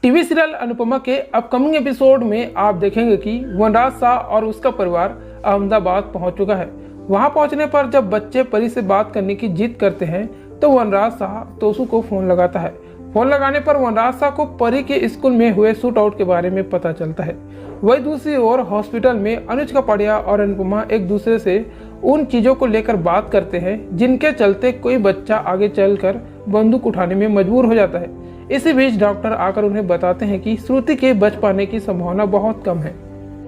TV serial Anupama के upcoming episode में आप देखेंगे कि वनराज शाह और उसका परिवार अहमदाबाद पहुंच चुका है। वहां पहुंचने पर जब बच्चे परी से बात करने की जिद करते हैं तो वनराज शाह तोसू को फोन लगाता है। फोन लगाने पर वनराज शाह को परी के स्कूल में हुए शूट आउट के बारे में पता चलता है। वही दूसरी ओर हॉस्पिटल में अनुज कापड़िया और अनुपमा एक दूसरे से उन चीज़ों को लेकर बात करते हैं जिनके चलते कोई बच्चा आगे चलकर बंदूक उठाने में मजबूर हो जाता है। इसी बीच डॉक्टर आकर उन्हें बताते हैं कि श्रुति के बच पाने की संभावना बहुत कम है।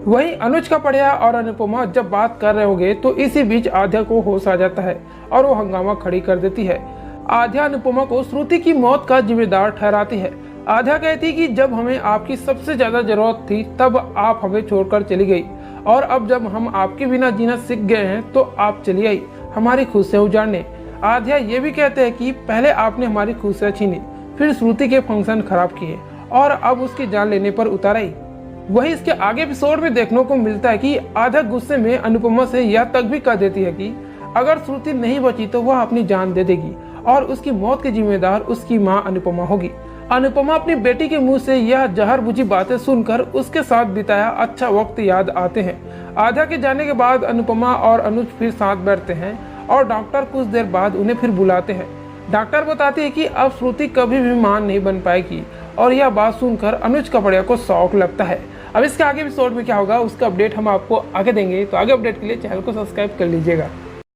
वहीं अनुज कापड़िया और अनुपमा जब बात कर रहे होंगे तो इसी बीच आध्या को होश आ जाता है और वो हंगामा खड़ी कर देती है। आध्या अनुपमा को श्रुति की मौत का जिम्मेदार ठहराती है। आध्या कहती कि जब हमें आपकी सबसे ज्यादा जरूरत थी तब आप हमें छोड़कर चली गई, और अब जब हम आपके बिना जीना सीख गए हैं तो आप चली आई हमारी खुशियां उजाड़ने। आध्या ये भी कहते हैं कि पहले आपने हमारी खुशियां छीनी, फिर श्रुति के फंक्शन खराब किए और अब उसकी जान लेने पर उतर आई। वही इसके आगे एपिसोड में देखने को मिलता है कि आध्या गुस्से में अनुपमा से यह तक भी कह देती है कि अगर श्रुति नहीं बची तो वह अपनी जान दे देगी और उसकी मौत की जिम्मेदार उसकी मां अनुपमा होगी। अनुपमा अपनी बेटी के मुंह से यह जहर बुझी बातें सुनकर उसके साथ बिताया अच्छा वक्त याद आते हैं। आध्या के जाने के बाद अनुपमा और अनुज फिर साथ बैठते हैं और डॉक्टर कुछ देर बाद उन्हें फिर बुलाते हैं। डॉक्टर बताती है कि अब श्रुति कभी भी मां नहीं बन पाएगी, और यह बात सुनकर अनुज कापड़िया को शौक लगता है। अब इसके आगे एपिसोड में क्या होगा उसका अपडेट हम आपको आगे देंगे, तो आगे अपडेट के लिए चैनल को सब्सक्राइब कर लीजिएगा।